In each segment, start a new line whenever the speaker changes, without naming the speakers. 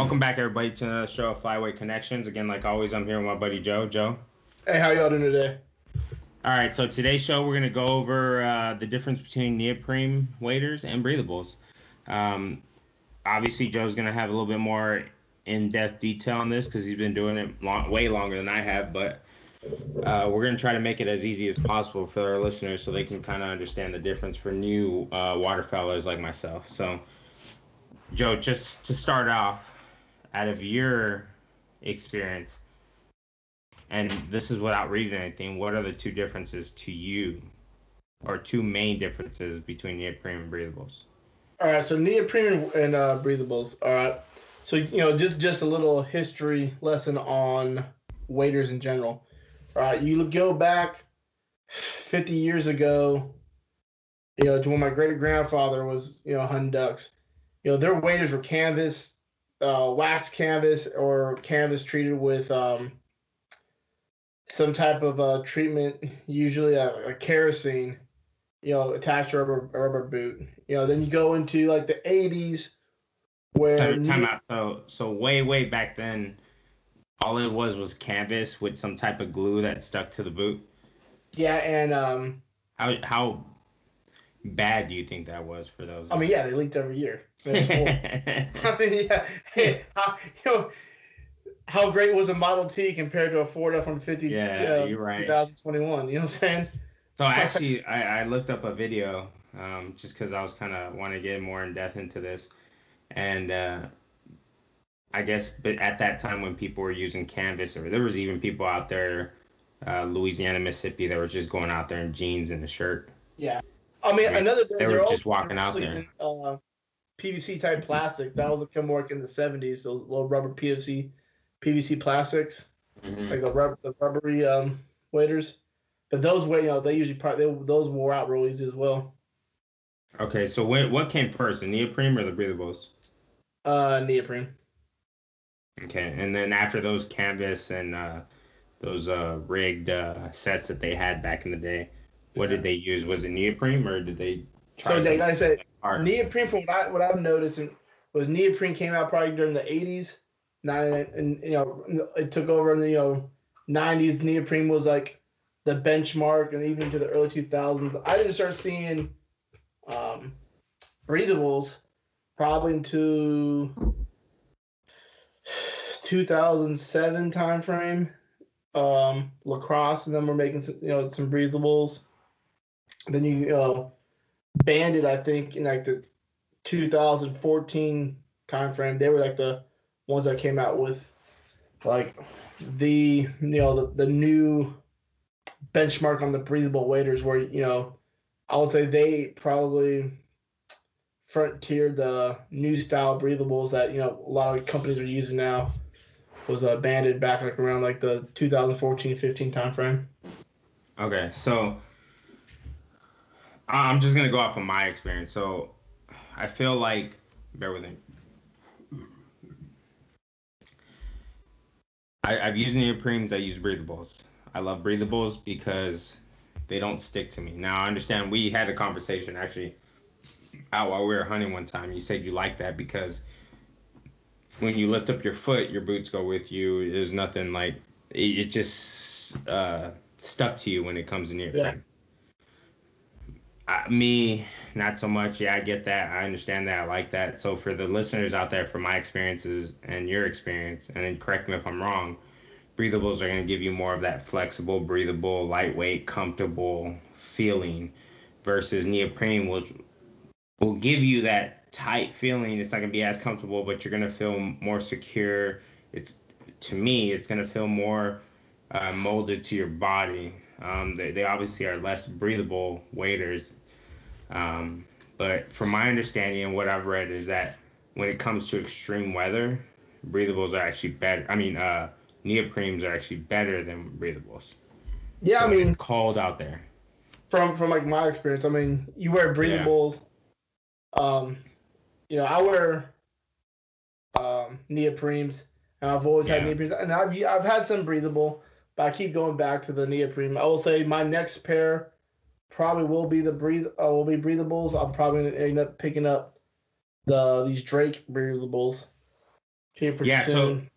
Welcome back, everybody, to another show of Flyway Connections. Again, like always, I'm here with my buddy Joe. Joe.
Hey, how y'all doing today?
All right, so today's show, we're going to go over the difference between neoprene waders and breathables. Um, Obviously, Joe's going to have a little bit more in-depth detail on this because he's been doing it way longer than I have, but we're going to try to make it as easy as possible for our listeners so they can kind of understand the difference for new waterfowlers like myself. So, Joe, just to start off, out of your experience, and this is without reading anything, what are the two differences to you, or two main differences between neoprene and breathables?
All right, so neoprene and breathables. All right, so just a little history lesson on waders in general. All right, you go back 50 years ago, to when my great grandfather was hunting ducks. Their waders were canvas, wax canvas, or canvas treated with some type of treatment, usually a kerosene, attached to a rubber boot. Then you go into like the 80s where
Time out. So way back then, all it was canvas with some type of glue that stuck to the boot.
Yeah, and
how bad do you think that was for those?
I mean, yeah, they leaked every year. I mean, yeah, hey, how great was a Model T compared to a Ford F-150?
Yeah, you're right.
2021. You know what I'm saying?
So actually, I looked up a video just because I was kind of want to get more in depth into this, and I guess, but at that time when people were using canvas, or there was even people out there, Louisiana, Mississippi, that were just going out there in jeans and a shirt.
Yeah, I mean, another thing,
they were just walking out there.
PVC type plastic that was a come work in the 70s. Those little rubber PVC plastics, like the rubbery waders. But those they usually those wore out real easy as well.
Okay, so what came first, the neoprene or the breathables?
Neoprene.
Okay, and then after those canvas and those rigged sets that they had back in the day, what did they use? Was it neoprene or did they try
like I said, neoprene, from what I've noticed, was neoprene came out probably during the 80s. And it took over in the 90s. Neoprene was like the benchmark, and even to the early 2000s. I didn't start seeing breathables probably into 2007 timeframe. Lacrosse, and then we're making some breathables. Then Bandit, I think, in like the 2014 timeframe, they were like the ones that came out with like the new benchmark on the breathable waders, where I would say they probably frontiered the new style breathables that a lot of companies are using now. Was Banded back like around like the 2014-15 timeframe.
Okay, so I'm just gonna go off of my experience. So I feel like, bear with me. I've used neoprenes. I use breathables. I love breathables because they don't stick to me. Now I understand we had a conversation actually out while we were hunting one time. You said you like that because when you lift up your foot, your boots go with you. There's nothing like it just stuck to you when it comes to neoprene. Me, not so much. Yeah, I get that. I understand that. I like that. So for the listeners out there, from my experiences and your experience, and then correct me if I'm wrong, breathables are going to give you more of that flexible, breathable, lightweight, comfortable feeling versus neoprene, which will give you that tight feeling. It's not going to be as comfortable, but you're going to feel more secure. To me, it's going to feel more molded to your body. They obviously are less breathable waders. But from my understanding and what I've read is that when it comes to extreme weather, breathables are actually better. I mean, neoprenes are actually better than breathables.
Yeah, so I mean,
it's cold out there.
From like my experience, I mean, you wear breathables. Yeah. I wear neoprenes, and I've always had neoprenes, and I've had some breathable. But I keep going back to the neoprene. I will say my next pair probably will be breathables. I'm probably gonna end up picking up these Drake breathables. Here pretty
Yeah, so
soon.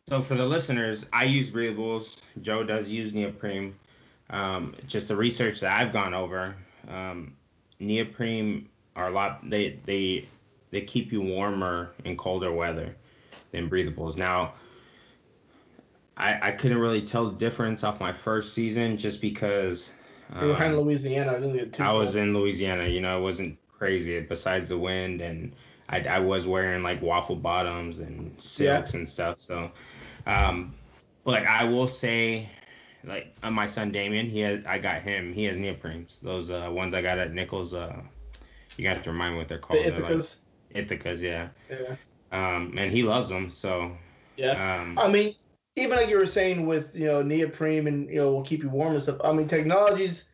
so for the listeners, I use breathables. Joe does use neoprene. Just the research that I've gone over, um, neoprene are a lot. They keep you warmer in colder weather than breathables. Now, I couldn't really tell the difference off my first season just because
We were in
um,
Louisiana. It didn't get too
I was
cold.
in Louisiana. You know, it wasn't crazy besides the wind, and I was wearing like waffle bottoms and
Yeah.
silks and stuff. So, um, but I will say, like my son Damien, I got him. He has neoprenes. Those ones I got at Nichols. You got to remind me what they're
The
called. They're like
Ithacas.
Ithacas, yeah.
Yeah.
And he loves them. So,
Yeah.
um,
I mean, even like you were saying with, neoprene and, will keep you warm and stuff. I mean, technology's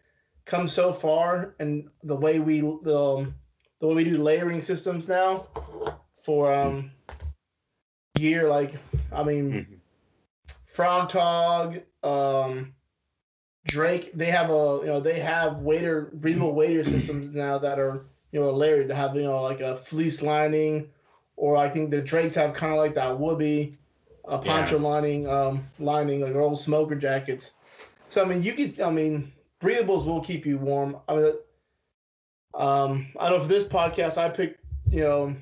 come so far, and the way we do layering systems now for gear, like, I mean,
mhm.
Frog Tog, Drake, they have breathable wader systems now that are, layered. They have, like a fleece lining, or I think the Drakes have kind of like that woobie,
Yeah,
poncho lining, like old smoker jackets. So I mean, breathables will keep you warm. I mean, I know for this podcast, I picked, the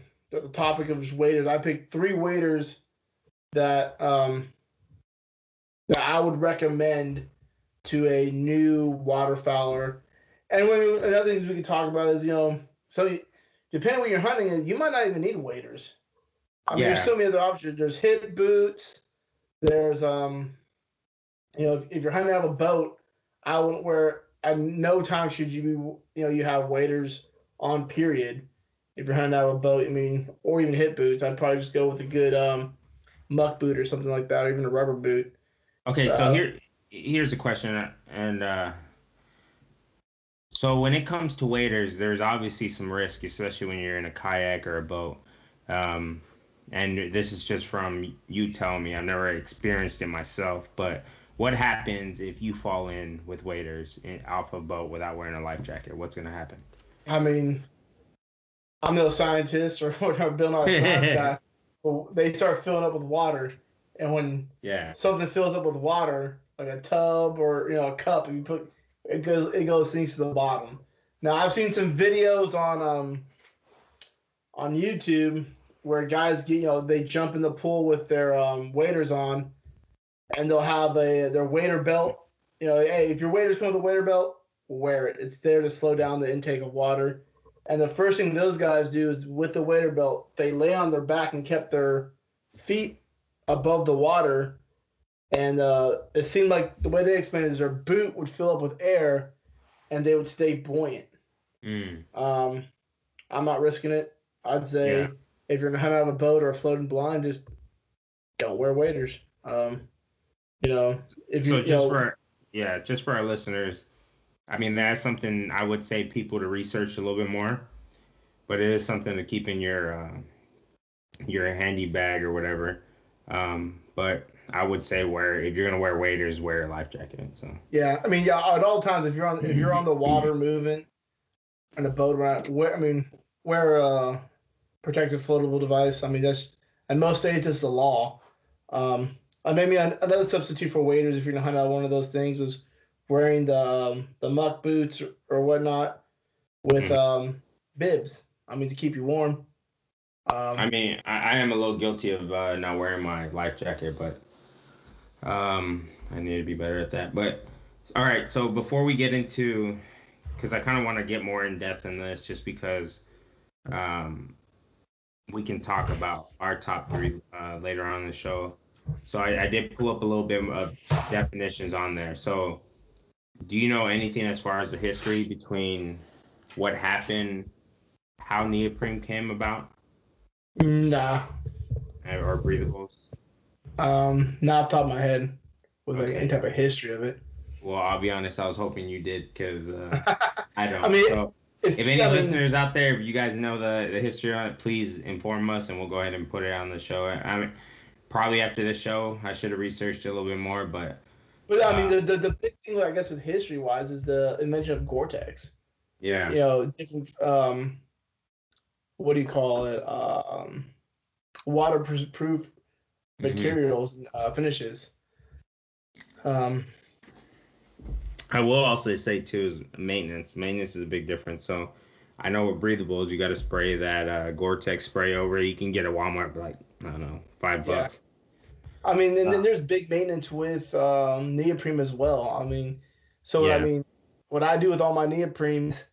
topic of just waders. I picked three waders that that I would recommend to a new waterfowler. And another thing we can talk about is, so depending on what you're hunting is, you might not even need waders. I mean, there's
yeah.
so many other options. There's hip boots. There's if you're hunting out of a boat, I wouldn't wear. At no time should you be, you have waders on. Period. If you're hunting out of a boat, I mean, or even hip boots, I'd probably just go with a good muck boot or something like that, or even a rubber boot.
Okay, so
Uh,
here's a question, and so when it comes to waders, there's obviously some risk, especially when you're in a kayak or a boat. Um, and this is just from you telling me. I've never experienced it myself, but what happens if you fall in with waders off a boat without wearing a life jacket? What's gonna happen?
I mean, I'm no scientist or whatever, Bill Nye science guy. But they start filling up with water, and when
Yeah.
something fills up with water, like a tub or a cup, and you put it goes sinks to the bottom. Now I've seen some videos on YouTube where guys get they jump in the pool with their waders on, and they'll have their wader belt. Hey, if your waders come with a wader belt, wear it. It's there to slow down the intake of water. And the first thing those guys do is with the wader belt, they lay on their back and kept their feet above the water. And it seemed like the way they explained it is their boot would fill up with air and they would stay buoyant.
Mm,
Um, I'm not risking it. I'd
yeah.
say if you're going to hunt out of a boat or a floating blind, just don't wear waders. You know, if you
So
you know
just for our listeners, I mean that's something I would say people to research a little bit more, but it is something to keep in your handy bag or whatever. But I would say wear if you're gonna wear waders, wear a life jacket. So
Yeah, I mean, yeah, at all times, if you're on the water moving and a boat around, wear a protective floatable device. I mean, that's in most states it's the law. And maybe another substitute for waders, if you're gonna hunt out one of those things, is wearing the muck boots or whatnot with
mhm.
bibs. I mean, to keep you warm.
I
Um,
mean I am a little guilty of not wearing my life jacket, but I need to be better at that. But all right, so before we get into, because I kind of want to get more in depth in this, just because um, we can talk about our top three later on in the show. So I did pull up a little bit of definitions on there. So do you know anything as far as the history between what happened, how neoprene came about,
nah,
or breathables?
not off the top of my head with like any
Okay.
type of history of it.
Well, I'll be honest. I was hoping you did because I
I
don't.
mean,
So if any
I mean,
listeners out there, if you guys know the history on it, please inform us, and we'll go ahead and put it on the show. I mean, probably after this show, I should have researched it a little bit more, but
but I mean,
uh,
the big thing, I guess, with history wise, is the invention of Gore-Tex.
yeah.
Different. What do you call it? Waterproof
Mm-hmm.
materials and finishes. Um,
I will also say too is maintenance. Maintenance is a big difference. So I know with breathables, you got to spray that Gore-Tex spray over. You can get a Walmart for like I don't know,
yeah,
$5.
I mean, and then
Uh,
there's big maintenance with neoprene as well. I mean, so I
yeah.
mean, what I do with all my neoprenes,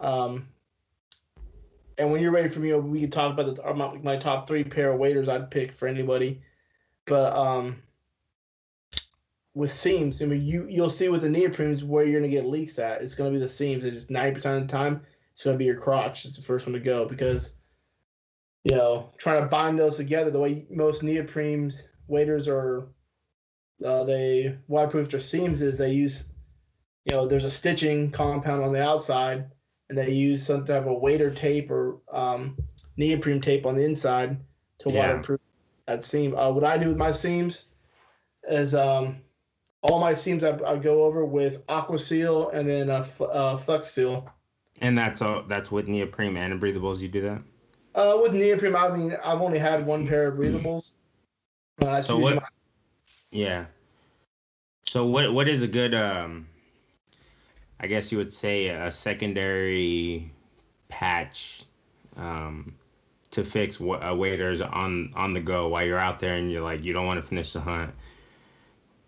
um, and when you're ready for me, we can talk about my top three pair of waders I'd pick for anybody. But with seams, I mean, you'll see with the neoprenes where you're gonna get leaks at. It's gonna be the seams, and just 90% of the time, it's gonna be your crotch. It's the first one to go because trying to bind those together the way most neoprenes waders are they waterproof their seams is they use there's a stitching compound on the outside and they use some type of wader tape or neoprene tape on the inside to
Yeah.
waterproof that seam. What I do with my seams is all my seams I go over with Aqua Seal and then Flex Seal.
And that's with neoprene and breathables. You do that.
With neoprene, I mean I've only had one pair of breathables. That's
So
usually
what? Yeah. So what is a good I guess you would say a secondary patch um, to fix waders on the go while you're out there and you're like you don't want to finish the hunt.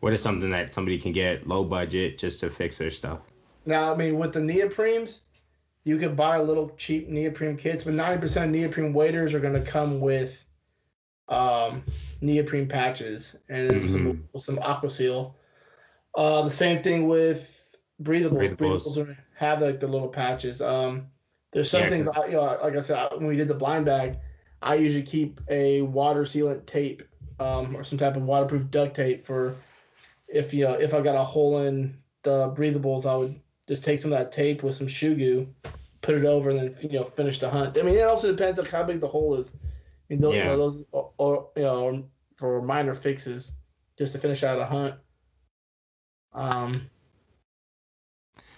What is something that somebody can get low budget just to fix their stuff?
now. I mean with the neoprenes, you could buy little cheap neoprene kits, but 90% of neoprene waders are going to come with um, neoprene patches and
Mm-hmm.
some aqua seal. The same thing with breathables. Breathables
Breathables.
have like the little patches. There's some
Yeah,
things
'cause-
like I said, when we did the blind bag, I usually keep a water sealant tape or some type of waterproof duct tape for if I got a hole in the breathables, I would just take some of that tape with some shoe goo, put it over, and then finish the hunt. I mean, it also depends on how big the hole is. I mean,
yeah.
those or for minor fixes just to finish out a hunt. Um,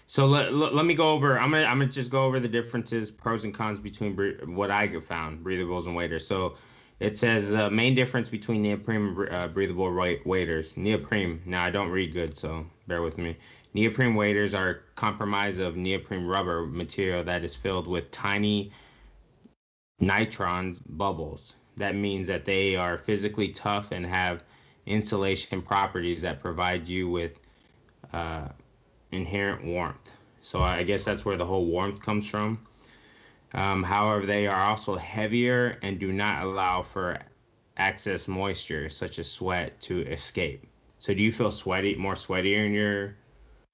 So let me go over. I'm gonna just go over the differences, pros and cons between what I found breathables and waders. So it says main difference between neoprene and breathable waders. Neoprene. Now I don't read good, so bear with me. Neoprene waders are comprised of neoprene rubber material that is filled with tiny nitron bubbles. That means that they are physically tough and have insulation properties that provide you with uh, inherent warmth. So I guess that's where the whole warmth comes from. However, they are also heavier and do not allow for excess moisture, such as sweat, to escape. So do you feel more sweatier in your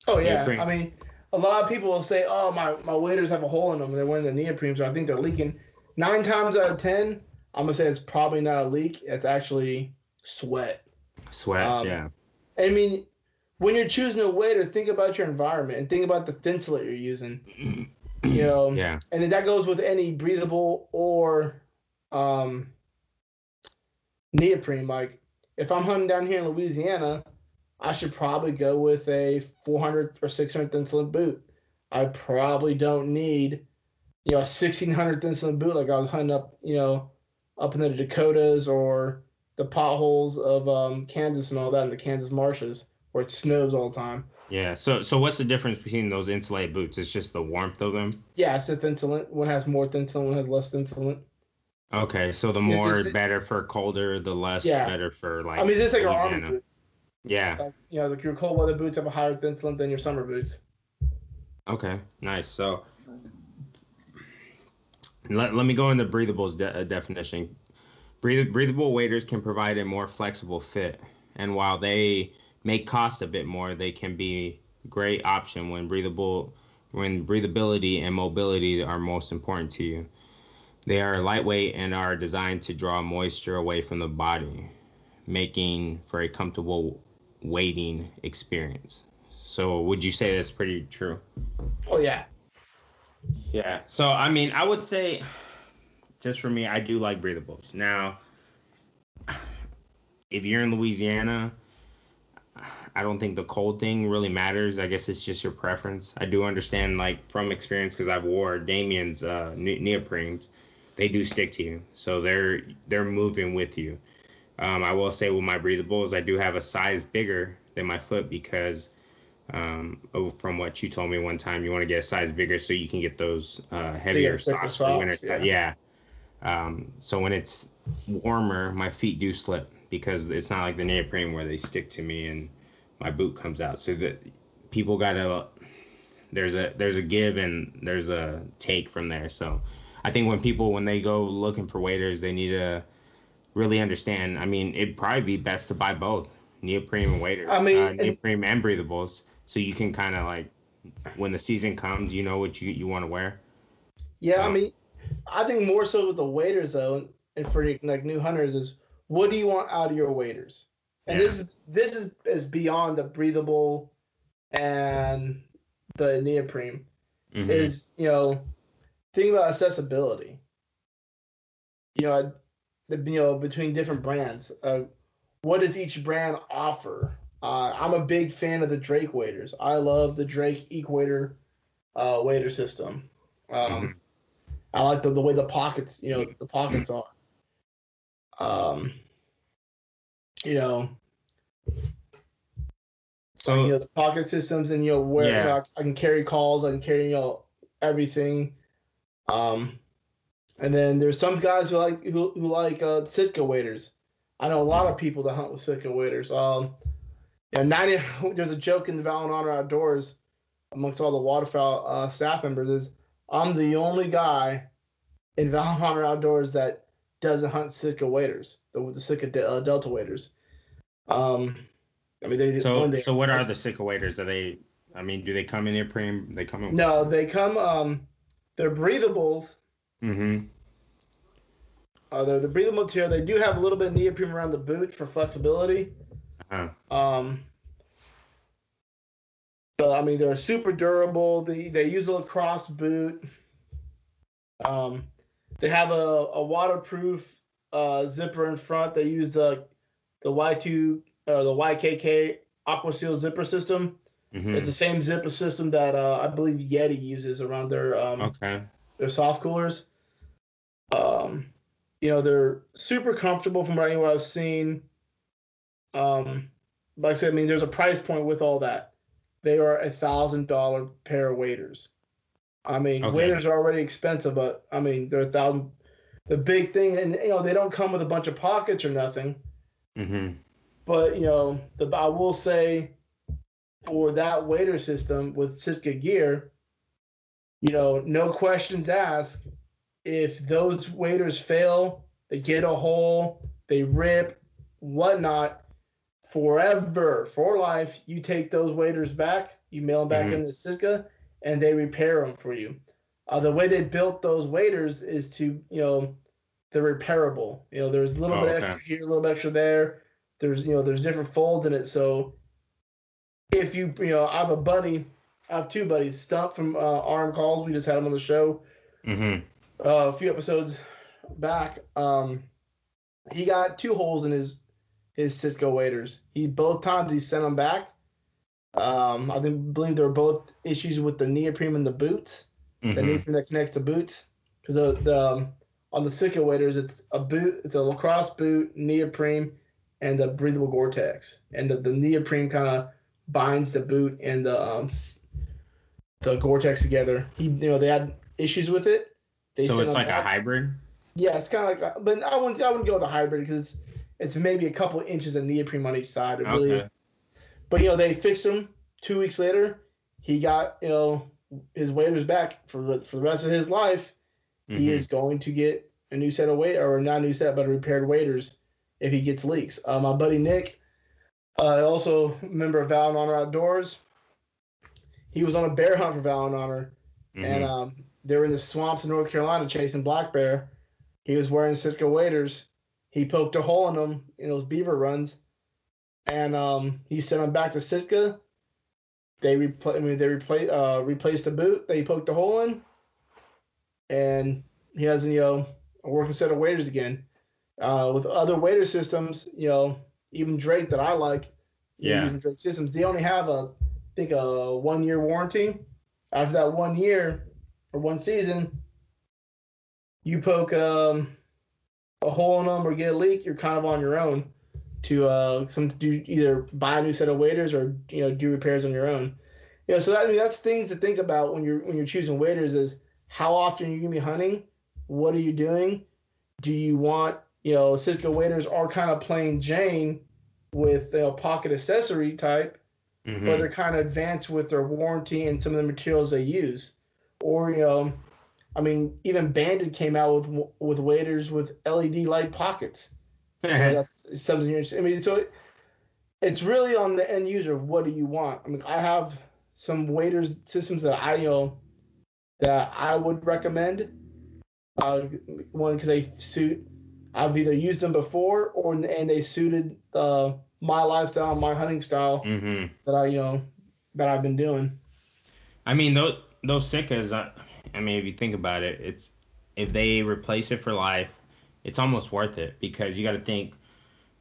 oh yeah, I
neoprene?
mean, a lot of people will say, "Oh, my waders have a hole in them. They're wearing the neoprenes, or I think they're leaking." 9 times out of 10, I'm gonna say it's probably not a leak. It's actually sweat.
Sweat,
Um,
yeah.
I mean, when you're choosing a wader, think about your environment and think about the thinsulate you're using.
Yeah,
And that goes with any breathable or um, neoprene. Like if I'm hunting down here in Louisiana, I should probably go with a 400 or 600 thinsulate boot. I probably don't need a 1600 thinsulate boot like I was hunting up up in the Dakotas or the potholes of Kansas and all that in the Kansas marshes where it snows all the time.
yeah. So what's the difference between those insulated boots? It's just the warmth of them.
Yeah, it's a thinsulate. One has more thinsulate, one has less thinsulate.
Okay, so the
It's
more
just,
better for colder, the less
yeah.
better for
I
like
mean, it's like our army
Louisiana.
boots.
Yeah.
Like, like your cold weather boots have a higher thinsulate than your summer boots.
Okay. Nice. So let me go into breathables definition. Breathable waders can provide a more flexible fit, and while they may cost a bit more, they can be great option when breathability and mobility are most important to you. They are lightweight and are designed to draw moisture away from the body, making for a comfortable wading experience. So would you say that's pretty true?
Oh yeah,
Yeah. So I mean, I would say just for me, I do like breathables. Now, if you're in Louisiana, I don't think the cold thing really matters. I guess it's just your preference. I do understand, like from experience, because I've wore Damien's neoprenes. They do stick to you, so they're moving with you. I will say with my breathables, I do have a size bigger than my foot because from what you told me one time, you want to get a size bigger so you can get those
They
heavier
get thicker
socks for winter.
socks. Yeah.
Yeah. So when it's warmer, my feet do slip because it's not like the neoprene where they stick to me and my boot comes out. So that people gotta there's a give and there's a take from there. So I think when they go looking for waders, they need to really understand. I mean, it'd probably be best to buy both neoprene and
I
waders,
mean, and
neoprene and breathables, so you can kind of like when the season comes, you know what you want to wear.
yeah, I
So
mean, I think more so with the waders though, and for like new hunters is what do you want out of your waders? And
yeah.
this is beyond the breathable and the neoprene.
Hmm.
Is think about accessibility. You know, between different brands, what does each brand offer? I'm a big fan of the Drake waders. I love the Drake Equator wader system. Um,
Hmm.
I like the way the pockets are. Um, you know, like
So
the pocket systems, and where
yeah.
I can carry calls, I can carry everything. Um, and then there's some guys who like Sitka waders. I know a lot of people that hunt with Sitka waders. Yeah, 90. There's a joke in the Valen Honor Outdoors amongst all the waterfowl staff members is I'm the only guy in Valen Honor Outdoors that doesn't hunt Sitka waders, the Sitka Delta waders. Um, I mean, they
So
one day.
so what are the Sika waders? Are they? I mean, do they come in neoprene? They come in.
No, they come. They're breathables.
Mm-hmm.
They're the breathable material. They do have a little bit of neoprene around the boot for flexibility.
Uh-huh.
Um, but I mean, they're super durable. They use a lacrosse boot. Um, they have a waterproof zipper in front. They use the Y2 the YKK Aqua Seal zipper system. It's
Mm-hmm.
the same zipper system that I believe Yeti uses around
Okay.
their soft coolers. Um, they're super comfortable from what I've seen. Like I said, I mean, there's a price point with all that. They are $1,000 pair of waders. I mean,
Okay.
waders are already expensive, but I mean, they're 1,000. The big thing, and they don't come with a bunch of pockets or nothing.
Mm-hmm.
But I will say for that wader system with Sitka gear, no questions asked. If those waders fail, they get a hole, they rip, whatnot, forever, for life, you take those waders back, you mail them back
Mm-hmm.
into Sitka, and they repair them for you. The way they built those waders is to, they're repairable. There's a little bit
Oh, okay.
extra here, a little bit extra there. There's different folds in it. So if I have a buddy, I have two buddies, Stump from Arm Calls. We just had him on the show
Mm-hmm.
a few episodes back. He got two holes in his Cisco waders. He both times he sent them back. Believe there were both issues with the neoprene in the boots, the
Mm-hmm.
neoprene that connects the boots. Because on the Cisco waders, it's a lacrosse boot, neoprene, and the breathable Gore-Tex, and the neoprene kind of binds the boot and the Gore-Tex together. They had issues with it. They
So
sent
it's
them
like a
back.
hybrid.
Yeah, it's kind of like, but I wouldn't go with the hybrid because it's maybe a couple inches of neoprene on each side. It really
Okay.
is. But they fixed him 2 weeks later. He got his waders back for the rest of his life. He
Mm-hmm.
is going to get a new set of weight, or not a new set, but a repaired waders if he gets leaks. My buddy Nick, also a member of Val and Honor Outdoors, he was on a bear hunt for Val and Honor, and
Mm-hmm.
they were in the swamps in North Carolina chasing black bear. He was wearing Sitka waders. He poked a hole in them in those beaver runs, and he sent them back to Sitka. Replaced the boot that he poked a hole in, and he has a working set of waders again. With other wader systems, even Drake that I like,
Yeah.
using Drake systems, they only have I think a 1 year warranty. After that 1 year or one season, you poke a hole in them or get a leak, you're kind of on your own to do either buy a new set of waders or do repairs on your own. So that's things to think about when you're choosing waders is how often you're gonna be hunting, what are you doing, do you want Cisco waders are kind of plain Jane with pocket accessory type, but they're kind of advanced with their warranty and some of the materials they use, or I mean, even Bandit came out with waders with LED light pockets. That's something I mean, so it's really on the end user of what do you want. I mean, I have some waders systems that I would recommend. One because they suit. I've either used them before and they suited my lifestyle, my hunting style that I've been doing.
I mean, those Sitkas. I mean, if you think about it, it's if they replace it for life, it's almost worth it because you got to think.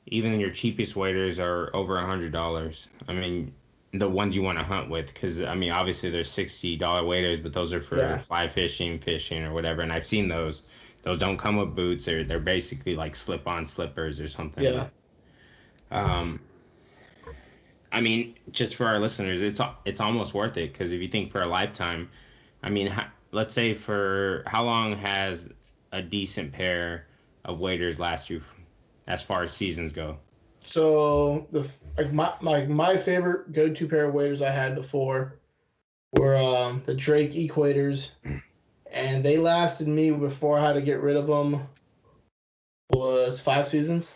Even your cheapest waders are over $100. I mean, the ones you want to hunt with, because I mean, obviously there's $60 waders, but those are for fly fishing, or whatever. And I've seen those. Those don't come with boots. They're basically like slip-on slippers or something.
Yeah.
I mean, just for our listeners, it's almost worth it because if you think for a lifetime, I mean, let's say for how long has a decent pair of waders last you as far as seasons go?
So my favorite go-to pair of waders I had before were the Drake Equators, and they lasted me before I had to get rid of them was 5 seasons.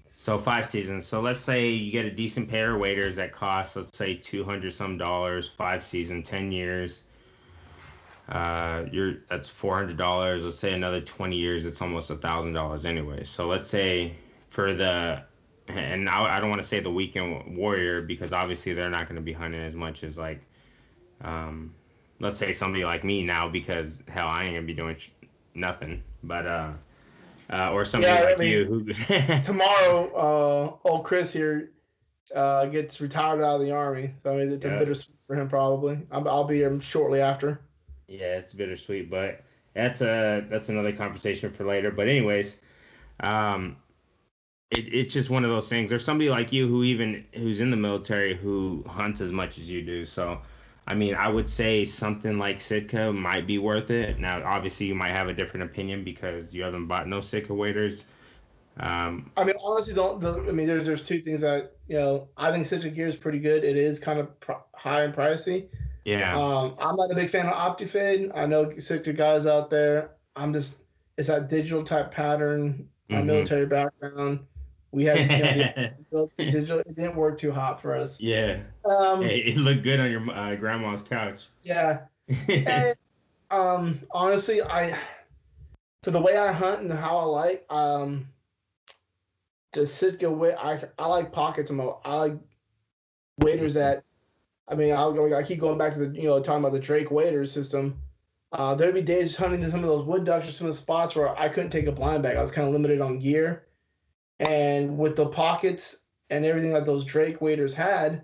So 5 seasons. So let's say you get a decent pair of waders that cost, let's say $200 some, 5 season, 10 years. That's $400. Let's say another 20 years, it's almost $1,000 anyway. So let's say and I don't want to say the weekend warrior because obviously they're not going to be hunting as much as like, let's say somebody like me now because hell, I ain't gonna be doing nothing. But or somebody you who
tomorrow, old Chris here gets retired out of the army. So I mean, it's a bittersweet for him probably. I'll be here shortly after.
Yeah, it's bittersweet, but that's another conversation for later. But anyways, it's just one of those things. There's somebody like you who's in the military who hunts as much as you do. So, I mean, I would say something like Sitka might be worth it. Now, obviously, you might have a different opinion because you haven't bought no Sitka waders.
I mean, honestly, there's two things that I think Sitka gear is pretty good. It is kind of high and pricey.
Yeah.
I'm not a big fan of OptiFade. I know Sitka guys out there. It's that digital type pattern. My military background. We had built the digital. It didn't work too hot for us.
Yeah. It looked good on your grandma's couch.
Yeah. And, honestly, for the way I hunt and how I like the Sitka I like pockets. I like waders that. I mean, I keep going back to the talking about the Drake wader system. There'd be days hunting some of those wood ducks or some of the spots where I couldn't take a blind bag. I was kind of limited on gear, and with the pockets and everything that those Drake waders had,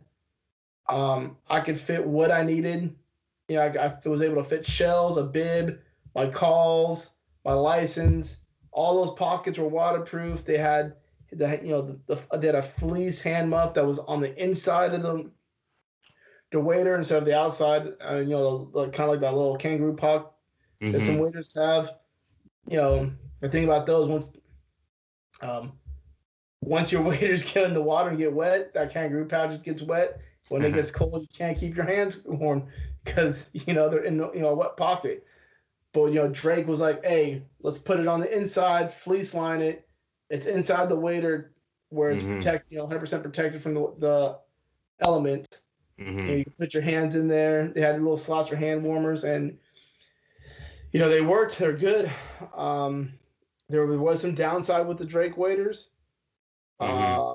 I could fit what I needed. I was able to fit shells, a bib, my calls, my license. All those pockets were waterproof. They had they had a fleece hand muff that was on the inside of the wader instead of the outside. Kind of like that little kangaroo puck that some waders have. The thing about those once your waders get in the water and get wet, that kangaroo pouch just gets wet. When it gets cold, you can't keep your hands warm because they're in a wet pocket. But Drake was like, "Hey, let's put it on the inside, fleece line it. It's inside the wader where it's protected, 100% protected from the elements. You can put your hands in there. They had little slots for hand warmers, and they worked. They're good. There was some downside with the Drake waders. I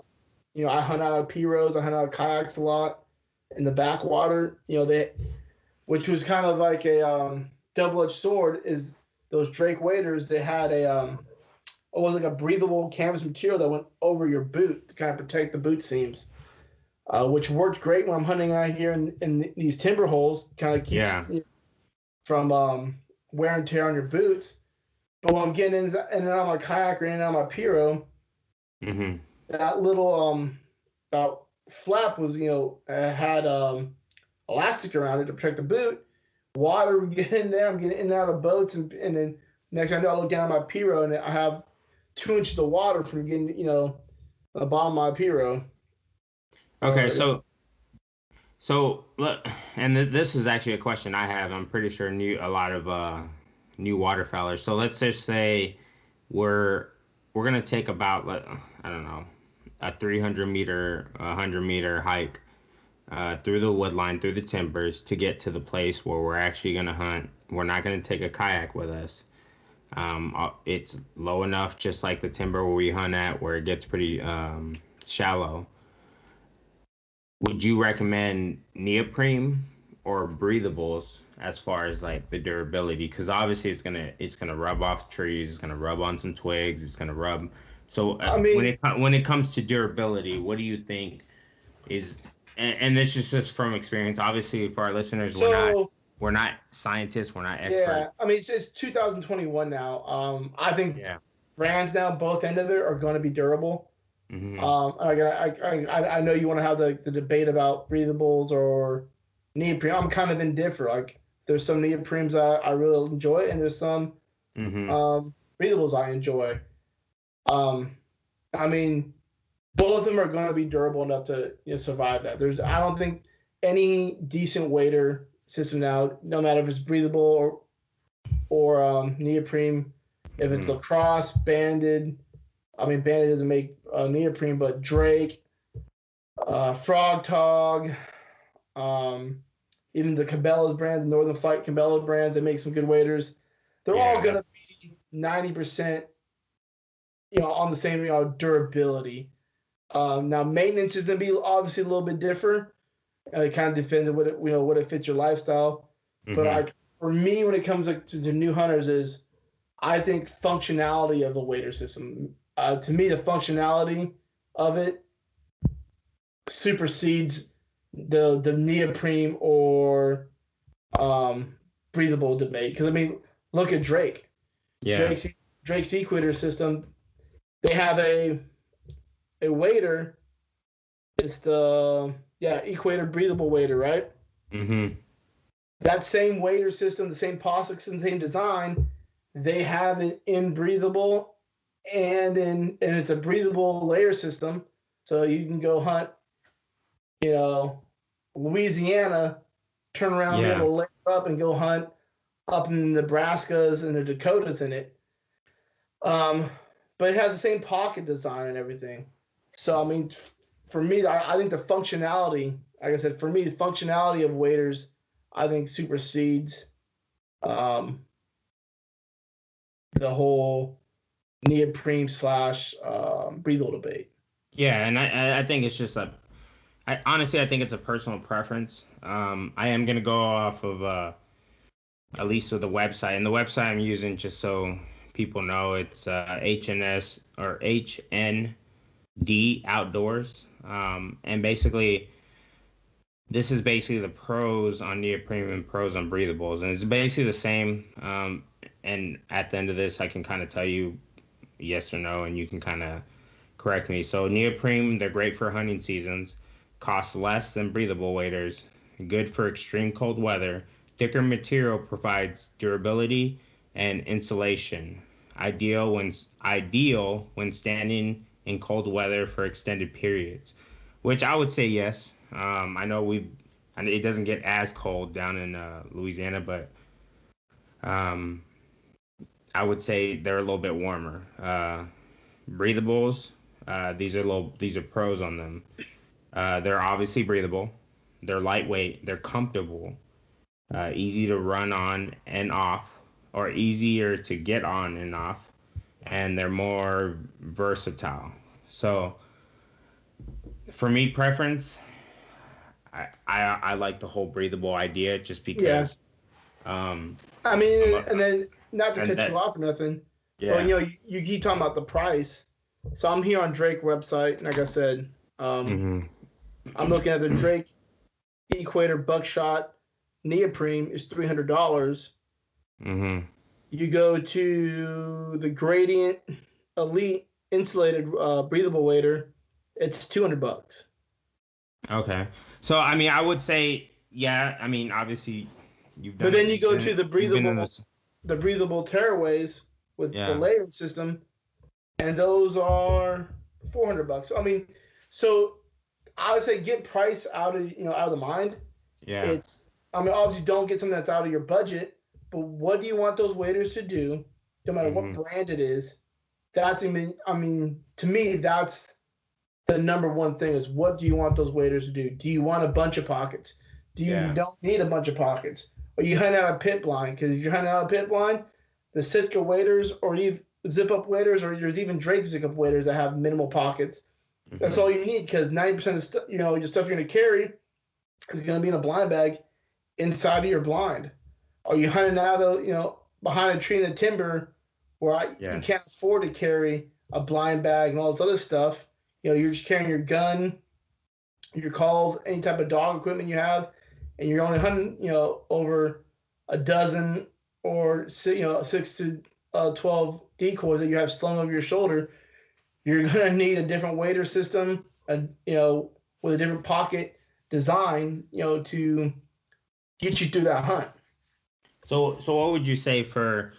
hunt out of P-Rose. I hunt out of kayaks a lot in the backwater. Which was kind of like a double-edged sword. Is those Drake waders? They had it was like a breathable canvas material that went over your boot to kind of protect the boot seams. Which worked great when I'm hunting out here in these timber holes. Kind of keeps from wear and tear on your boots. But when I'm getting in and out of my kayak or in and out of my Piro, that little that flap was had elastic around it to protect the boot. Water would get in there. I'm getting in and out of boats, and then next thing I know, I look down at my Piro and I have 2 inches of water from getting the bottom of my Piro.
Okay, so look, and this is actually a question I have. I'm pretty sure a lot of new waterfowlers. So let's just say we're gonna take about I don't know, a 300 meter, 100 meter hike through the wood line, through the timbers to get to the place where we're actually gonna hunt. We're not gonna take a kayak with us. It's low enough, just like the timber where we hunt at, where it gets pretty shallow. Would you recommend neoprene or breathables as far as like the durability? Because obviously it's gonna rub off trees, it's gonna rub on some twigs, it's gonna rub. So
I mean,
when it comes to durability, what do you think is? And this is just from experience. Obviously, for our listeners, we're not scientists, we're not experts.
Yeah, I mean it's 2021 now. I think brands now, both end of it, are going to be durable. I know you want to have the debate about breathables or neoprene. I'm kind of indifferent. Like there's some neoprenes I really enjoy, and there's some breathables I enjoy. I mean, both of them are going to be durable enough to survive that. I don't think any decent wader system now, no matter if it's breathable or neoprene, if it's lacrosse, banded. I mean, Bandit doesn't make neoprene, but Drake, Frog Tog, even the Cabela's brand, the Northern Flight Cabela brands, they make some good waders. They're all going to be 90%, on the same durability. Now, maintenance is going to be obviously a little bit different. It kind of depends on what it fits your lifestyle. But for me, when it comes to new hunters, is I think functionality of the wader system. To me, the functionality of it supersedes the neoprene or breathable debate. Because I mean, look at Drake. Yeah. Drake's Equator system. They have a wader. It's the Equator breathable wader, right? That same wader system, the same POSIX and same design, they have it in breathable. And it's a breathable layer system, so you can go hunt, Louisiana, turn around, be able to layer up and go hunt up in the Nebraskas and the Dakotas in it. But it has the same pocket design and everything. So I mean, for me, I think the functionality, like I said, for me, the functionality of waders, I think supersedes the whole neoprene / breathable debate.
Yeah, and I think it's just honestly, I think it's a personal preference. I am gonna go off of at least with the website, and the website I'm using, just so people know, it's HNS or HND Outdoors, and basically this is basically the pros on neoprene and pros on breathables, and it's basically the same. And at the end of this, I can kind of tell you yes or no, and you can kind of correct me. So neoprene, they're great for hunting seasons, cost less than breathable waders, good for extreme cold weather. Thicker material provides durability and insulation. Ideal when standing in cold weather for extended periods, which I would say yes. I know it doesn't get as cold down in Louisiana, but I would say they're a little bit warmer. Breathables, these are pros on them. They're obviously breathable. They're lightweight. They're comfortable. Easy to run on and off, or easier to get on and off, and they're more versatile. So, for me, preference, I like the whole breathable idea just because.
I mean, and then not to cut you off or nothing. Yeah. But you keep talking about the price. So I'm here on Drake website, like I said, I'm looking at the Drake Equator buckshot neoprene is $300. You go to the Gradient Elite insulated breathable wader, it's $200.
Okay. So I mean, I would say, yeah. I mean, obviously,
But then you
you've
go
been
to
you've been in this.
the breathable tearaways with the
Yeah.
layering system, and those are $400. I mean, so I would say get price out of the mind.
Yeah.
It's I mean, obviously don't get something that's out of your budget, but what do you want those waiters to do, no matter what
Hmm.
brand it is? To me, that's the number one thing is what do you want those waiters to do? Do you want a bunch of pockets? Do you
Yeah.
don't need a bunch of pockets? Or you hunting out a pit blind? Because if you're hunting out a pit blind, the Sitka waiters or even zip up waiters, or there's even Drake zip up waiters that have minimal pockets. That's
Hmm.
all you need because 90% of the stuff, your stuff you're going to carry is going to be in a blind bag inside of your blind. Are you hunting out behind a tree in the timber where you
Yeah.
can't afford to carry a blind bag and all this other stuff? You're just carrying your gun, your calls, any type of dog equipment you have, and you're only hunting, over a dozen or 6 to 12 decoys that you have slung over your shoulder. You're gonna need a different wader system, with a different pocket design, to get you through that hunt.
So what would you say for?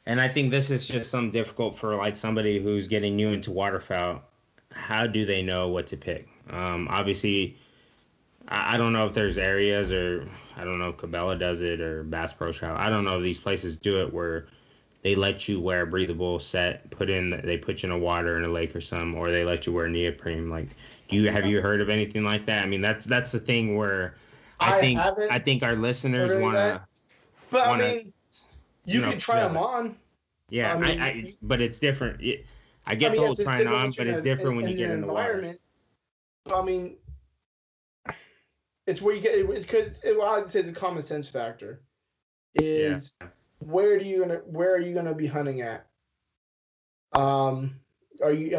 And I think this is just some difficult for like somebody who's getting new into waterfowl. How do they know what to pick? Obviously, I don't know if there's areas or I don't know if Cabela does it or Bass Pro Shop. I don't know if these places do it where they let you wear a breathable set, they put you in a water in a lake or something, or they let you wear neoprene. Like, have you heard of anything like that? I mean, that's the thing where I
I
think
haven't
I think our
heard
listeners
any of that, but I
wanna
mean, you can try
feel
them
it.
on.
Yeah,
I mean,
but it's different. I get the whole
yes, it's
trying
different
on,
once
but
you're
it's different when you
in
get
the
in the water.
environment. But I mean, it's where you get what I'd say is a common sense factor
Yeah.
is where are you gonna be hunting at? Um, are you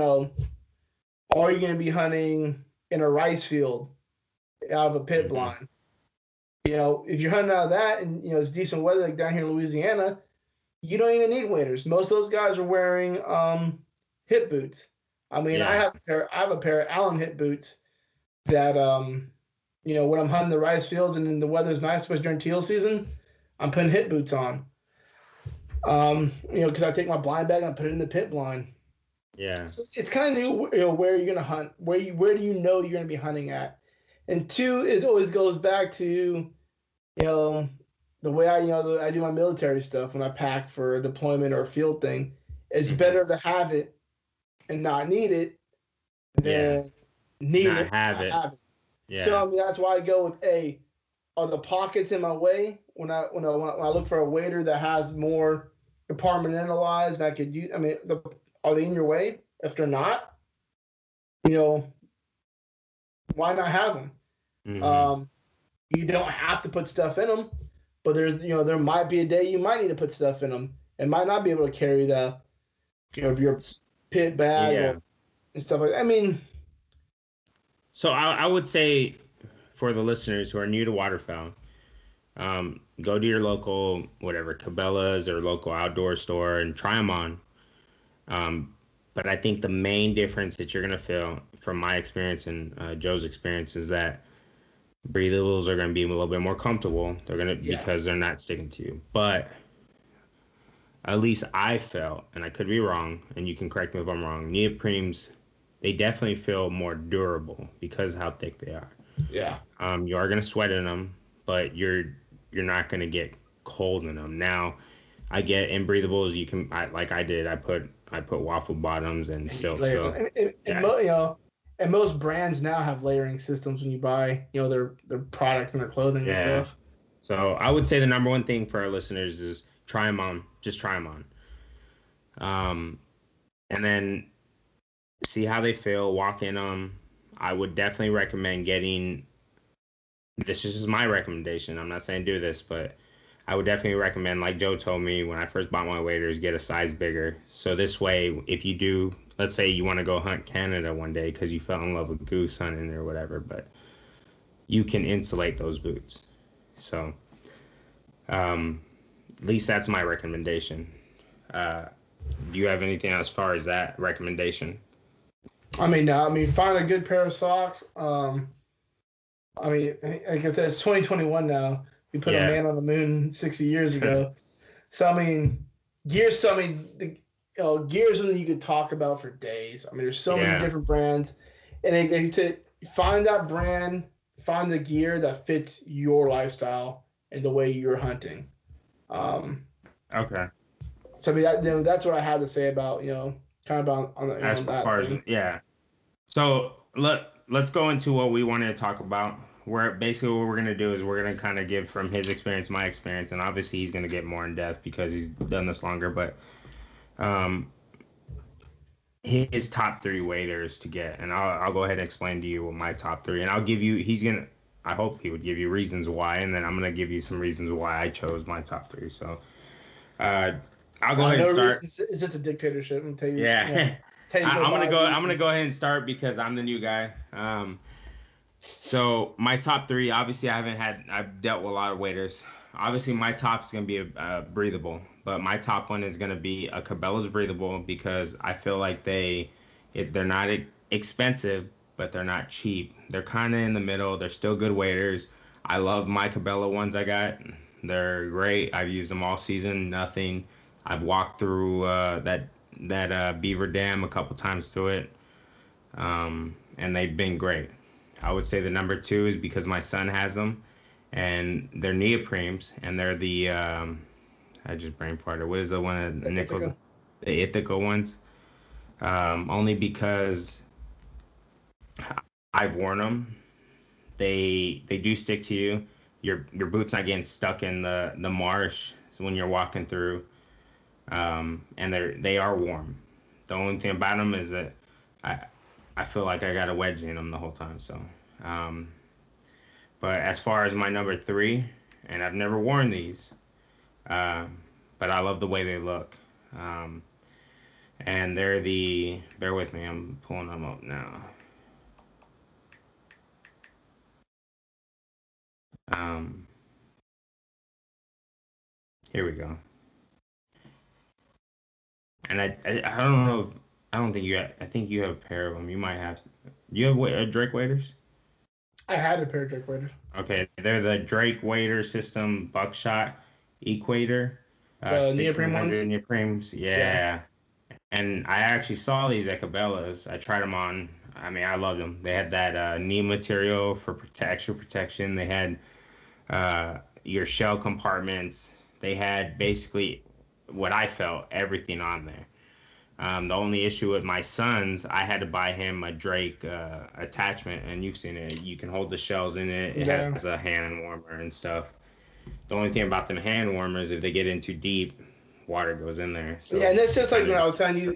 are you gonna be hunting in a rice field out of a pit
Hmm.
blind? If you're hunting out of that and it's decent weather like down here in Louisiana, you don't even need waders. Most of those guys are wearing hip boots. I mean,
Yeah.
I have a pair of Allen hip boots that when I'm hunting the rice fields and the weather's nice, especially during teal season, I'm putting hip boots on. Because I take my blind bag and I put it in the pit blind.
Yeah.
So it's kind of new, where you're gonna hunt, where do you know you're gonna be hunting at, and two is always goes back to the way I do my military stuff when I pack for a deployment or a field thing. It's
Hmm.
better to have it and not need it
Yeah.
than need
Not
it and
have
not
it.
have it. So
Yeah.
I mean that's why I go with are the pockets in my way when I look for a wader that has more compartmentalized I could use. I mean, are they in your way? If they're not, you know, why not have them?
Hmm.
Um, you don't have to put stuff in them, but there might be a day you might need to put stuff in them and might not be able to carry your pit bag or
Yeah.
and stuff like that. I mean,
So I would say for the listeners who are new to waterfowl, go to your local whatever Cabela's or local outdoor store and try them on. Um, but I think the main difference that you're gonna feel from my experience and Joe's experience is that breathables are gonna be a little bit more comfortable. They're gonna
yeah,
because they're not sticking to you. But at least I felt, and I could be wrong, and you can correct me if I'm wrong. Neoprenes, they definitely feel more durable because of how thick they are.
yeah,
You are gonna sweat in them, but you're not gonna get cold in them. Now, I get in breathables. Like I did. I put waffle bottoms and
and you
silk.
layer
So
them.
yeah,
And most brands now have layering systems when you buy their products and their clothing and
yeah.
stuff.
So I would say the number one thing for our listeners is try them on. Just try them on. And then see how they feel. Walk in them. I would definitely recommend getting. This is just my recommendation. I'm not saying do this, but I would definitely recommend, like Joe told me when I first bought my waders, get a size bigger. So this way, if you do, let's say you want to go hunt Canada one day because you fell in love with goose hunting or whatever, but you can insulate those boots. So, um, At least that's my recommendation. Uh, do you have anything as far as that recommendation?
Find a good pair of socks. Like I said, it's 2021 now. We put a
Yeah.
man on the moon 60 years ago. So gears. Gear is something you could talk about for days. There's so many
Yeah.
different brands, and like you said, find that brand, find the gear that fits your lifestyle and the way you're hunting.
Okay.
So that's what I had to say about kind of on the,
As
that
far as
thing.
yeah. So let's go into what we wanted to talk about. Where basically what we're gonna do is we're gonna kind of give from his experience, my experience, and obviously he's gonna get more in depth because he's done this longer. But um, his top three waiters to get, and I'll go ahead and explain to you what my top three, and I'll give you. He's gonna. I hope he would give you reasons why, and then I'm gonna give you some reasons why I chose my top three. So uh, I'll go ahead and
No
start.
reason. It's just a dictatorship. And tell you,
Yeah.
tell you go
I'm gonna
buy
go.
these.
I'm gonna go ahead and start because I'm the new guy. So my top three, obviously, I've dealt with a lot of waiters. Obviously, my top is gonna be a breathable, but my top one is gonna be a Cabela's breathable because I feel like they're not expensive, but they're not cheap. They're kind of in the middle. They're still good waiters. I love my Cabela ones I got. They're great. I've used them all season. Nothing. I've walked through that Beaver Dam a couple times through it, and they've been great. I would say the number two is because my son has them, and they're neoprenes, and they're the I just brain farted. What is the one at Nichols?
Ithaca.
The Ithaca ones. Only because I've worn them. They do stick to you. Your boots not getting stuck in the marsh when you're walking through. And they are warm. The only thing about them is that I I feel like I got a wedgie in them the whole time. So, um, but as far as my number three, and I've never worn these, um, but I love the way they look. Um, and they're the bear with me, I'm pulling them up now. Um, Here we go. And I don't know if I don't think you have, I think you have a pair of them. You might have. Do you have Drake waders?
I had a pair of Drake waders.
Okay, they're the Drake Wader System Buckshot Equator,
The neoprene
1600
ones.
neoprenes.
Yeah.
Yeah, and I actually saw these at Cabela's. I tried them on. I mean, I loved them. They had that knee material for extra protection. They had your shell compartments. They had basically what I felt everything on there. The only issue with my son's, I had to buy him a Drake attachment, and you've seen it. You can hold the shells in it. It
Yeah.
has a hand warmer and stuff. The only thing about them hand warmers, if they get in too deep, water goes in there. So
Yeah, and it's just like
kind
when
of
I was telling you,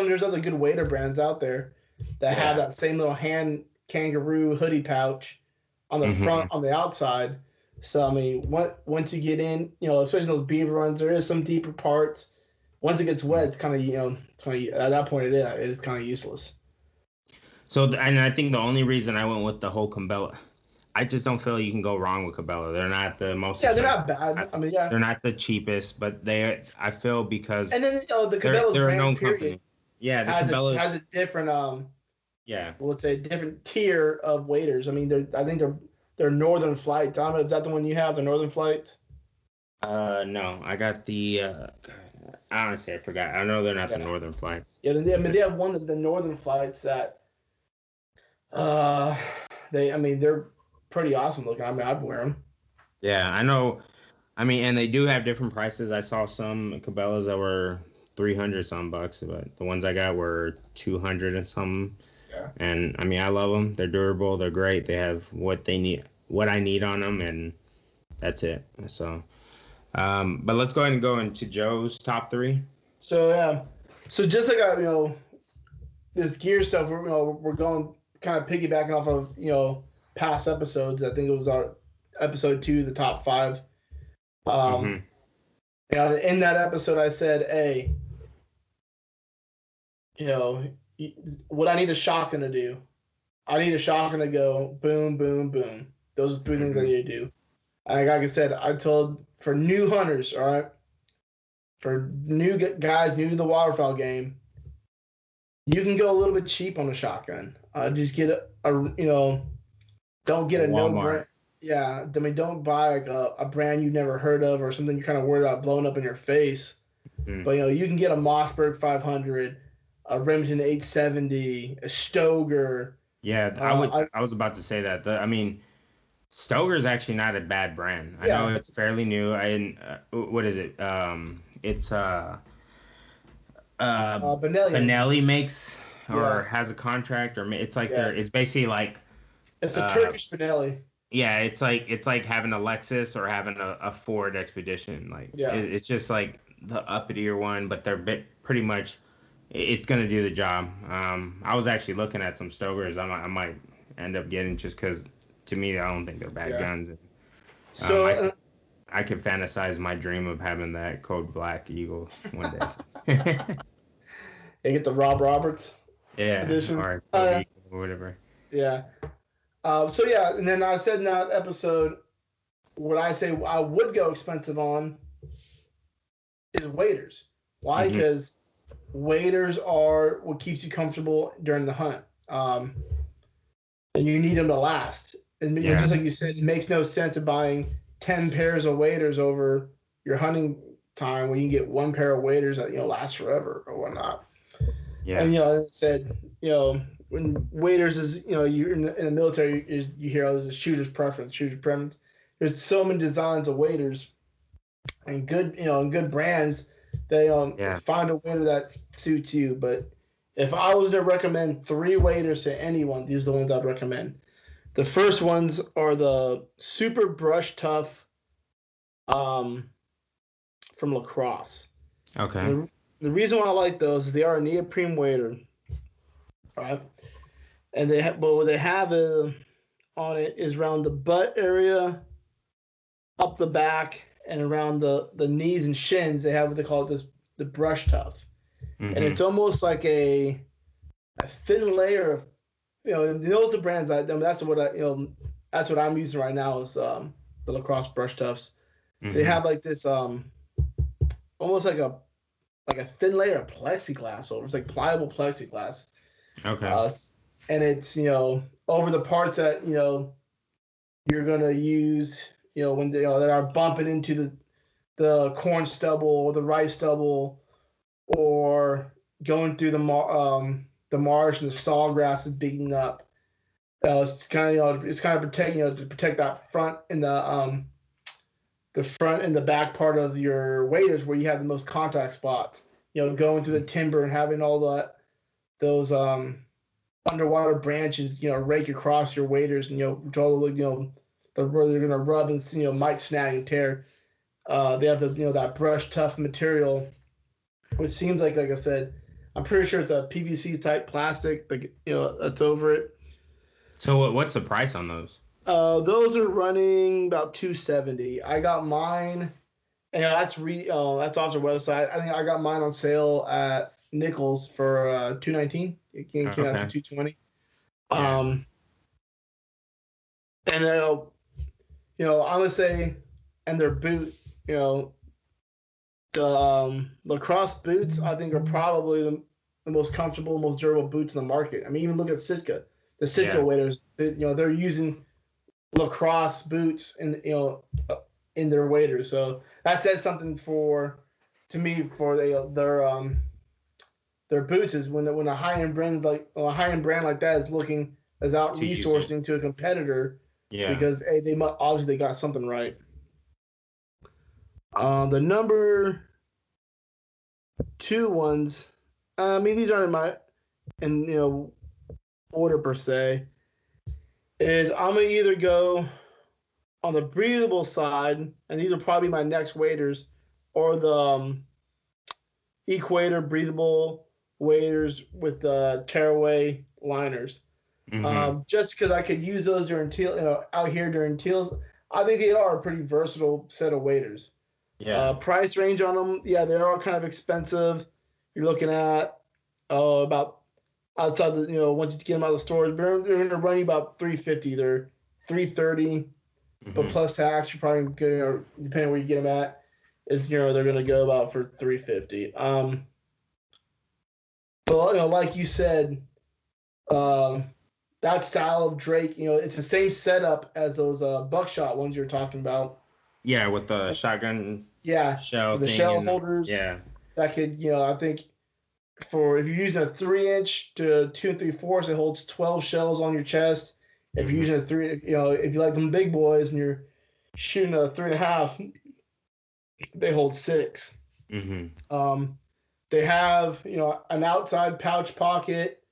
there's other good waiter brands out there that have
yeah.
that same little hand kangaroo hoodie pouch on the
Hmm.
front, on the outside. So once you get in, especially those beaver runs, there is some deeper parts. Once it gets wet, it's kind of at that point it is kind of useless.
So and I think the only reason I went with the whole Cabela, I just don't feel you can go wrong with Cabela. They're not the most
Yeah, they're
expensive.
not bad. Yeah.
They're not the cheapest, but I feel because
And then the Cabela's
they're a
brand
known
period
company. Yeah, the
has
Cabela's.
a different
Yeah.
let's say different tier of waiters. I think they're Northern Flights. I don't know, is that the one you have, the Northern Flights?
No, I got the. Honestly, I forgot. I know they're not the
Yeah.
Northern Flights.
Yeah, they have one of the Northern Flights that uh they're pretty awesome looking. I'd wear them.
Yeah, I know. I mean, and they do have different prices. I saw some Cabela's that were 300 some bucks, but the ones I got were 200 and some.
Yeah.
And I mean, I love them. They're durable. They're great. They have what they need, what I need on them, and that's it. So, but let's go ahead and go into Joe's top three.
So yeah. So just like this gear stuff, we're going kind of piggybacking off of past episodes. I think it was our episode 2, the top 5.
Mm-hmm.
In that episode, I said, "Hey, you know, what I need a shotgun to do. I need a shotgun to go boom, boom, boom. Those are 3 things I
Mm-hmm.
need to do. Like I said, I told for new hunters, all right, for new guys new to the waterfowl game, you can go a little bit cheap on a shotgun. Just get don't
A
get a no
Walmart.
brand. Yeah, I mean, don't buy like a brand you've never heard of or something you're kind of worried about blowing up in your face.
Mm.
But you can get a Mossberg 500, a Remington 870, a Stoger.
Yeah, I was about to say that. I mean, Stoger is actually not a bad brand. I know
Yeah,
it's fairly new. I didn't, what is it? It's uh
Benelli.
Benelli makes or
Yeah,
has a contract or it's like
yeah.
it's basically like
It's a
uh
Turkish Benelli.
yeah, it's like having a Lexus or having a Ford Expedition. Like
Yeah,
it's just like the uppitier one, but they're pretty much it's gonna do the job. I was actually looking at some Stogers. I might end up getting just because to me I don't think they're bad
yeah.
guns. Um,
So
I could I could fantasize my dream of having that Code Black Eagle one day.
they get the Rob Roberts
Yeah,
edition.
or Code Eagle or whatever.
Yeah. So yeah, and then I said in that episode, what I say I would go expensive on is waders. Why?
Hmm.
Because waders are what keeps you comfortable during the hunt, and you need them to last. And
Yeah,
just like you said, it makes no sense of buying 10 pairs of waders over your hunting time when you can get one pair of waders that last forever or whatnot.
yeah,
And as I said, when waders is you're in the military, you hear all this is shooter's preference, shooter's preference. There's so many designs of waders and good brands. They
yeah.
find a wader that suits you. But if I was to recommend three waders to anyone, these are the ones I'd recommend. The first ones are the Super Brush Tough um, from Lacrosse.
Okay.
And the reason why I like those is they are a neoprene wader, right? And but what they have on it is around the butt area, up the back, and around the knees and shins. They have what they call the brush tough, and
Hmm.
it's almost like a thin layer of those are the brands I mean, that's what I'm using right now is the Lacrosse brush toughs. They
Hmm.
have like this almost like a thin layer of plexiglass over. It's like pliable plexiglass,
Okay.
uh, and it's over the parts that you're gonna use when they that are bumping into the corn stubble or the rice stubble or going through the marsh and the sawgrass is beating up. It's kind of it's kind of protect to protect that front and the front and the back part of your waders where you have the most contact spots. Going through the timber and having all those underwater branches rake across your waders and all the where they're gonna rub and might snag and tear. They have that brush tough material, which seems like I said, I'm pretty sure it's a PVC type plastic that's over it.
So what's the price on those?
Those are running about 270. I got mine, and that's off their website. I think I got mine on sale at Nichols for 219. It came out to
Okay.
220.
Yeah.
Um, and I'm gonna say, and their boot, the Lacrosse boots, I think are probably the most comfortable, most durable boots in the market. I mean, even look at Sitka. The Sitka
Yeah.
waders, they're using Lacrosse boots in their waders. So that says something to me for their boots is when a high end brand like that is looking as out
To use it.
resourcing to a competitor
Yeah.
because hey, obviously they got something right. The number two ones, I mean these aren't in my order per se. Is I'm gonna either go on the breathable side, and these are probably my next waders, or the Equator breathable waders with the tearaway liners.
Hmm.
Just because I could use those during out here during teals, I think they are a pretty versatile set of waders.
Yeah.
Price range on them, yeah, they are kind of expensive. You're looking at about outside once you get them out of the stores, they're going to run you about 350. They're 330. but plus tax, you're probably going, depending where you get them at, is they're going to go about for $350. But like you said, that style of Drake, it's the same setup as those buckshot ones you're talking about.
Yeah, with the shotgun shell
with the
thing
shell
and
holders.
yeah.
That could, I think for if you're using a 3-inch to 2 3/4, it holds 12 shells on your chest. If you're using a 3, if you like them big boys and you're shooting a 3.5, they hold 6. They have an outside pouch pocket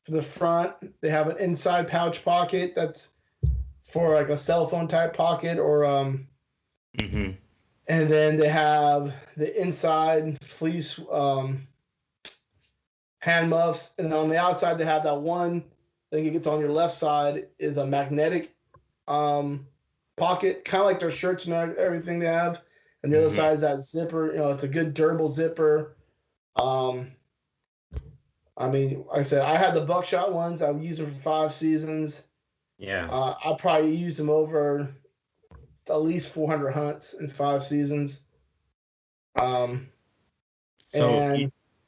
for the front. They have an inside pouch pocket that's for like a cell phone type pocket or and then they have the inside fleece hand muffs, and on the outside they have that one thing that gets on your left side is a magnetic pocket, kind of like their shirts and everything they have. And the other side is that zipper. It's a good durable zipper. I mean, like I said, I had the buckshot ones. I would use them for 5 seasons.
Yeah.
I probably used them over at least 400 hunts in 5 seasons.
So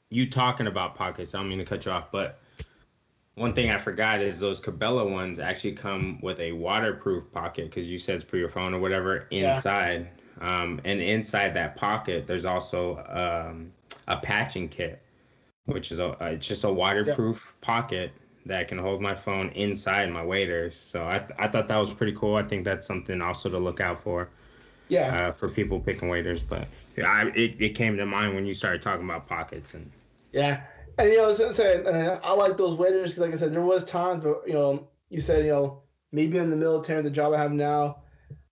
you talking about pockets, I don't mean to cut you off, but one thing I forgot is those Cabela ones actually come with a waterproof pocket, because you said it's for your phone or whatever inside. And inside that pocket, there's also a patching kit, which is it's just a waterproof pocket that can hold my phone inside my waders. So I thought that was pretty cool. I think that's something also to look out for.
Yeah.
For people picking waders, but it came to mind when you started talking about pockets and.
Yeah. And I was gonna say, I like those waders because, like I said, there was times, but you said, me being in the military, the job I have now,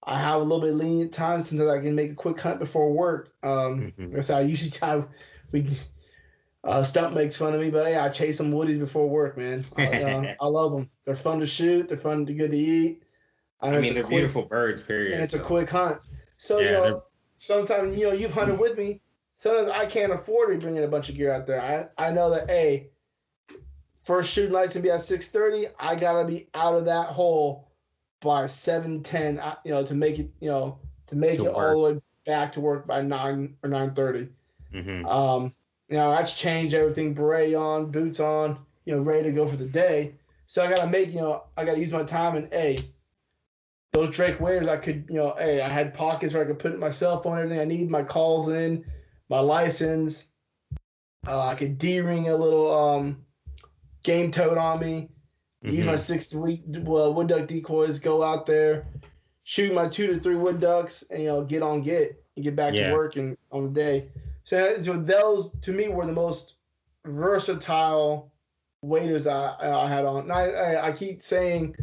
I have a little bit lenient times. Sometimes I can make a quick hunt before work. Like I said, I usually Stump makes fun of me, but I chase some woodies before work, man. I love them. They're fun to shoot. They're fun to good to eat.
I mean, they're beautiful birds, period.
And it's a quick hunt. So sometimes you've hunted with me. Sometimes I can't afford to be bringing a bunch of gear out there. I know that first shooting light's gonna be at 6:30. I gotta be out of that hole by 7:10. To make it all the way back to work by 9 or 9:30. That's changed everything. Beret on, boots on, ready to go for the day. So I gotta I gotta use my time. And those Drake waders, I could I had pockets where I could put my cell phone, everything I need, my calls in, my license. I could D-ring a little game tote on me. Use my 6-week wood duck decoys. Go out there, shoot my 2 to 3 wood ducks, and get and get back to work and on the day. So those to me were the most versatile waders I had on. And I keep saying,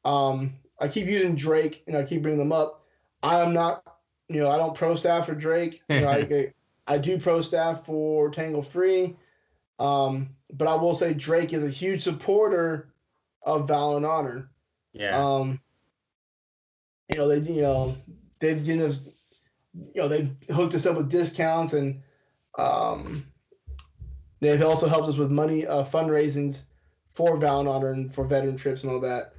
I keep using Drake, and I keep bringing them up. I am not, I don't pro staff for Drake. I do pro staff for Tangle Free, but I will say Drake is a huge supporter of Valor and Honor.
Yeah.
They've given us, they've hooked us up with discounts, and they've also helped us with money fundraisings for Valor and Honor and for veteran trips and all that.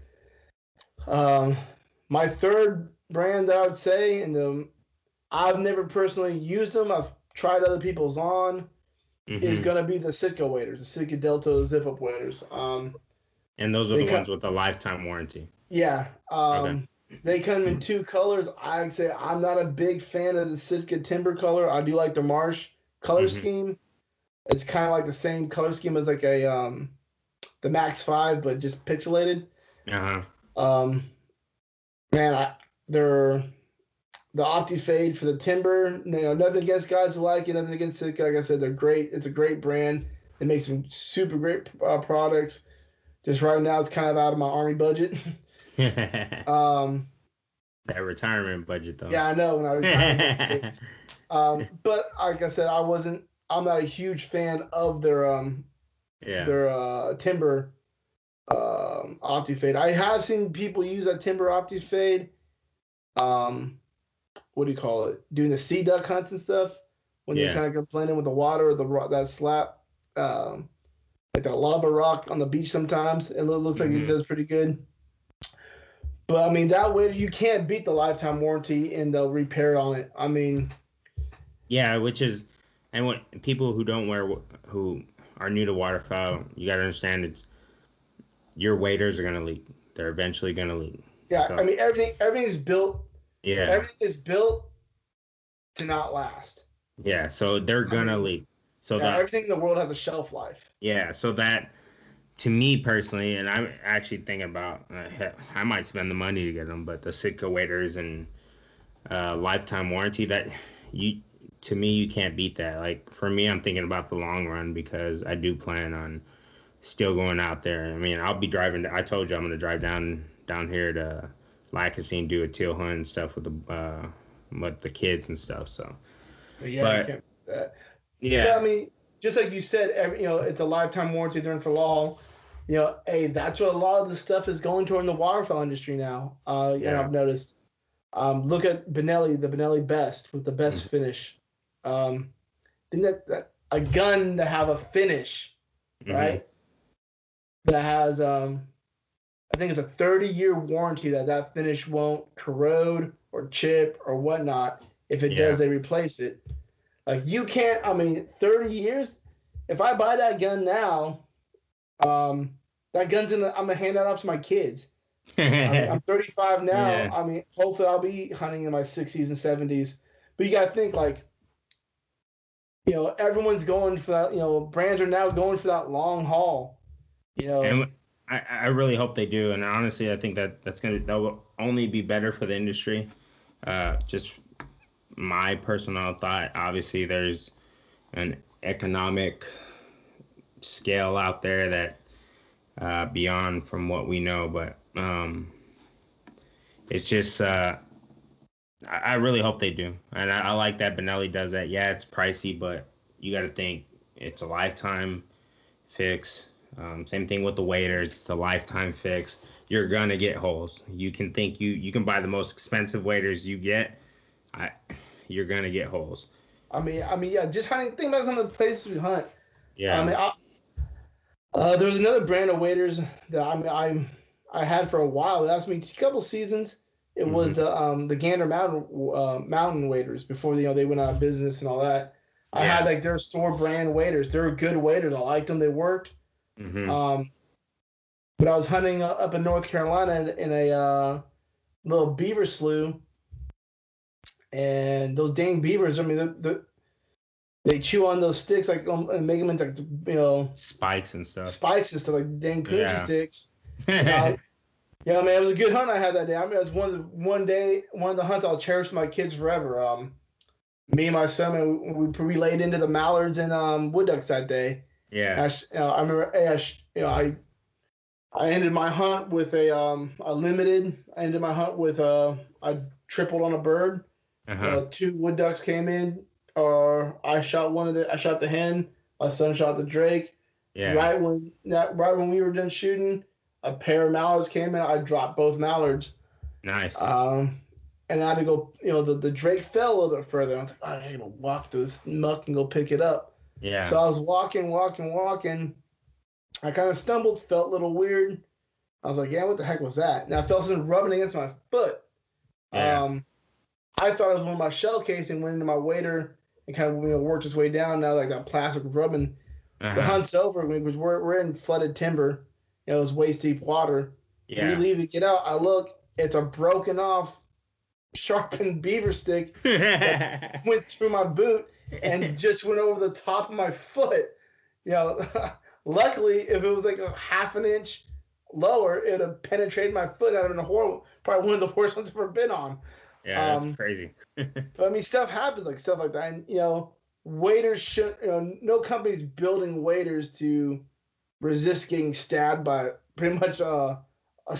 My third brand that I would say, and I've never personally used them, I've tried other people's on, is going to be the Sitka waders, the Sitka Delta zip-up waders.
And those are the ones with a lifetime warranty.
Yeah. They come in 2 colors. I'd say I'm not a big fan of the Sitka Timber color. I do like the Marsh color scheme. It's kind of like the same color scheme as like the Max 5, but just pixelated. Man, they're the OptiFade for the timber. Nothing against guys who like it, nothing against Sitka. Like I said, they're great. It's a great brand. They make some super great products. Just right now, it's kind of out of my Army budget.
That retirement budget, though.
Yeah, I know when I retired. But like I said, I'm not a huge fan of their timber OptiFade. I have seen people use that timber OptiFade. What do you call it? Doing the sea duck hunts and stuff when you're kind of blending with the water or that slap, like that lava rock on the beach. Sometimes it looks like it does pretty good. But I mean, that way you can't beat the lifetime warranty and the repair on it. I mean,
Yeah, which is, and what people who don't wear, who are new to waterfowl, you got to understand it's your waders are gonna leak. They're eventually gonna leak.
yeah, I
So
mean everything's built.
yeah,
Everything is built to not last.
yeah. So they're
I
gonna
mean,
leak. So
yeah,
that
everything in the world has a shelf life.
yeah. So that to me personally, and I'm actually thinking about, I might spend the money to get them, but the Sitka waders and lifetime warranty, that you to me you can't beat that. Like for me, I'm thinking about the long run because I do plan on still going out there. I mean, I'll be driving. I told you I'm going to drive down here to Lacassine, do a teal hunt and stuff with the kids and stuff. So,
But yeah, you
but
can't do that. Yeah, I
yeah,
mean, just like you said, it's a lifetime warranty. They're in for long. Hey, that's what a lot of the stuff is going toward in the waterfowl industry now. And
yeah,
I've noticed. Look at Benelli, the Benelli Best with the best finish. Think that a gun to have a finish,
hmm
right? That has I think it's a 30-year warranty that finish won't corrode or chip or whatnot. If it
yeah,
does, they replace it. Like you can't. I mean, 30 years. If I buy that gun now, that gun's I'm gonna hand that off to my kids. I mean, I'm 35 now.
yeah.
I mean, hopefully I'll be hunting in my 60s and 70s. But you gotta think like, everyone's going for that. Brands are now going for that long haul. You know,
And I really hope they do. And honestly, I think that will only be better for the industry. Just my personal thought. Obviously, there's an economic scale out there that beyond from what we know, but it's just I really hope they do, and I like that Benelli does that. Yeah, it's pricey, but you got to think it's a lifetime fix. Same thing with the waiters; it's a lifetime fix. You're gonna get holes. You can think you can buy the most expensive waiters you get. I you're gonna get holes.
yeah. Just hunting. Think about some of the places we hunt. I
Yeah.
mean, there was another brand of waders that I had for a while. It lasted me a couple seasons. It was
hmm
the Gander Mountain waders before they went out of business and all that. I had
Yeah.
like their store brand waders. They were good waders. I liked them. They worked.
hmm
Um, but I was hunting up in North Carolina in a little beaver slough, and those dang beavers. I mean, they chew on those sticks like and make them into
Spikes and stuff.
spikes and stuff like dang punji
Yeah.
sticks. And yeah, man, it was a good hunt I had that day. I mean, it was one of the hunts I'll cherish with my kids forever. Me and my son, man, we laid into the mallards and wood ducks that day.
Yeah.
I remember, I ended my hunt with a limited. I ended my hunt with I tripled on a bird.
Uh-huh.
Two wood ducks came in, or I shot I shot the hen. My son shot the drake.
Yeah.
Right when we were done shooting, a pair of mallards came in. I dropped both mallards.
Nice.
And I had to go. The drake fell a little bit further. I was like, I gotta walk through this muck and go pick it up.
Yeah.
So I was walking. I kind of stumbled, felt a little weird. I was like, yeah, what the heck was that? And I felt something rubbing against my foot.
Yeah.
I thought it was one of my shell casing, went into my wader and kind of worked its way down. Now like that plastic was rubbing. The
Uh-huh.
hunt's over because we're in flooded timber. It was waist deep water. We
Yeah.
leave it, get out. I look, it's a broken off, sharpened beaver stick that went through my boot and just went over the top of my foot. Luckily, if it was like a half an inch lower, it'd have penetrated my foot. I'd have been probably one of the worst ones I've ever been on.
Yeah, that's crazy.
But I mean, stuff happens, like stuff like that. And waiters should, no company's building waiters to resist getting stabbed by pretty much a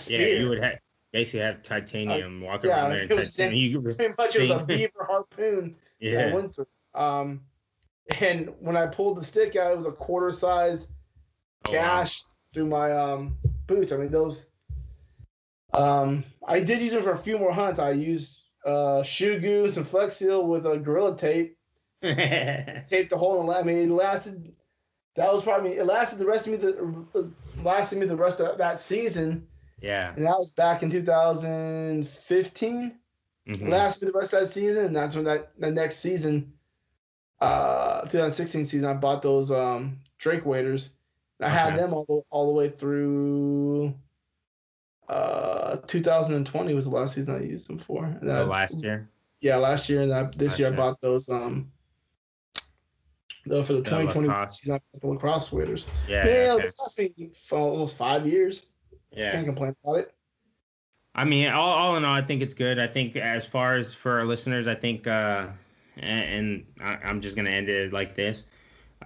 Yeah,
spear.
you would basically have titanium walk
Yeah,
around there and
it was
titanium.
pretty much it was a beaver harpoon that I
Yeah.
went through. And when I pulled the stick out, it was a quarter size
Oh, wow.
gash through my boots. I mean, those. I did use them for a few more hunts. I used shoe goo, some Flex Seal with a Gorilla Tape, taped the hole. I mean, it lasted. That was probably it. Lasted the rest of me. Lasted me the rest of that season.
Yeah.
And that was back in 2015.
Mm-hmm.
Lasted the rest of that season, and that's when that next season, 2016 season, I bought those Drake waders. And I had
Okay.
them all the way through 2020 was the last season I used them for. And
So
then
last year.
last year, and this
Last
year I
year.
bought those for the
The
2020
lacrosse.
season. I bought the lacrosse waders.
Yeah.
Yeah,
Okay.
this last me for almost 5 years.
Yeah.
Can't complain about it.
I mean, all in all, I think it's good. I think as far as for our listeners, I think, I'm just gonna end it like this.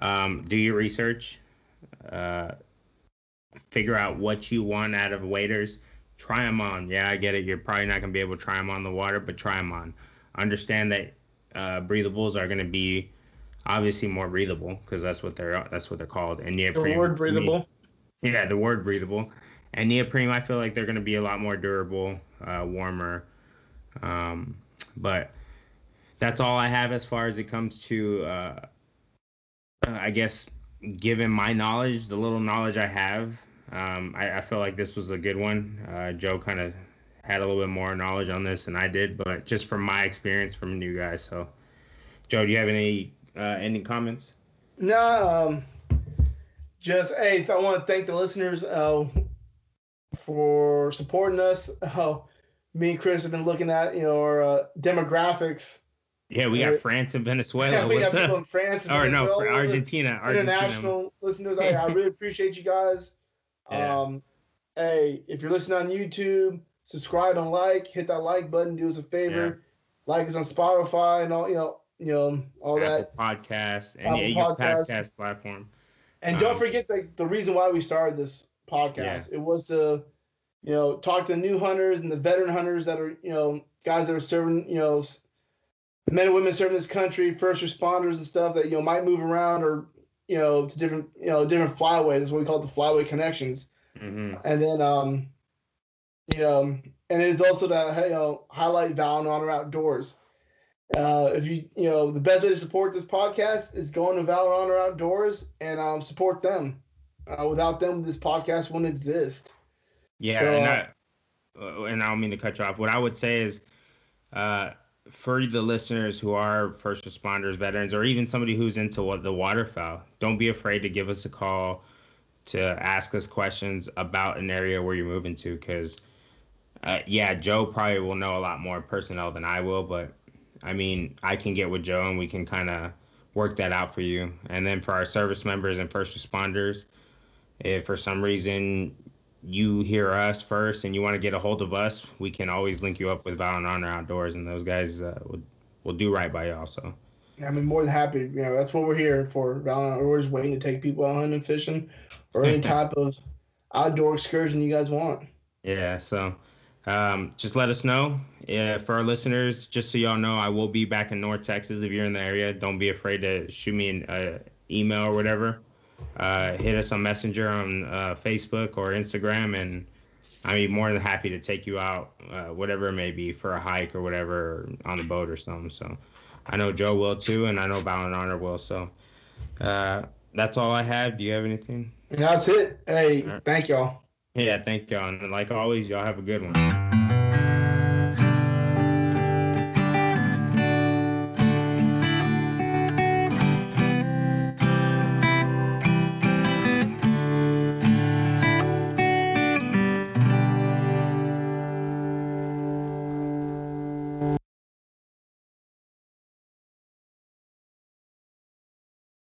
Do your research. Uh, Figure out what you want out of waders. Try them on. Yeah, I get it. You're probably not gonna be able to try them on the water, but try them on. Understand that breathables are gonna be obviously more breathable because that's what they're called. And
The
neoprene,
word breathable.
yeah, the word breathable. And neoprene, I feel like they're gonna be a lot more durable, warmer. Um, but that's all I have as far as it comes to, I guess, given my knowledge, the little knowledge I have. I feel like this was a good one. Joe kind of had a little bit more knowledge on this than I did, but just from my experience from you guys. So, Joe, do you have any ending comments?
No, just hey, I want to thank the listeners for supporting us. Me and Chris have been looking at our demographics.
Yeah, we got France and Venezuela.
We have
What's
people
up?
in France,
Or no,
Venezuela,
Argentina. Argentina.
international listeners. I really appreciate you guys.
Yeah.
Hey, if you're listening on YouTube, subscribe and hit that like button. Do us a
Yeah.
favor. Like us on Spotify and all all
Apple
that.
Podcasts and
Apple
your
Podcasts.
podcast platform.
And don't
Um,
forget the reason why we started this podcast.
Yeah.
It was to, talk to the new hunters and the veteran hunters that are, guys that are serving, the men and women serving this country, first responders and stuff that, might move around or, to different, different flyways. That's what we call it, the flyway connections.
hmm
And then, and it is also to, highlight Val and Honor Outdoors. If the best way to support this podcast is going to Valor Honor Outdoors and support them. Without them, this podcast wouldn't exist.
Yeah,
So,
and I don't mean to cut you off. What I would say is, for the listeners who are first responders, veterans, or even somebody who's into the waterfowl, don't be afraid to give us a call to ask us questions about an area where you're moving to. Because, yeah, Joe probably will know a lot more personnel than I will, but I mean, I can get with Joe and we can kind of work that out for you. And then for our service members and first responders, if for some reason you hear us first and you want to get a hold of us, we can always link you up with Val and Honor Outdoors, and those guys will do right by y'all. So,
I mean, more than happy. That's what we're here for. Valor Honor. We're just waiting to take people out hunting and fishing or any type of outdoor excursion you guys want.
yeah. So, just let us know. For our listeners, just so y'all know, I will be back in North Texas. If you're in the area, don't be afraid to shoot me an email or whatever. Hit us on Messenger on Facebook or Instagram, and I'd be more than happy to take you out, whatever it may be, for a hike or whatever, or on the boat or something. So I know Joe will too, and I know Val and Honor will. So that's all I have. Do you have anything?
And that's it. Hey,
All right.
thank y'all.
Yeah, thank y'all. And like always, y'all have a good one.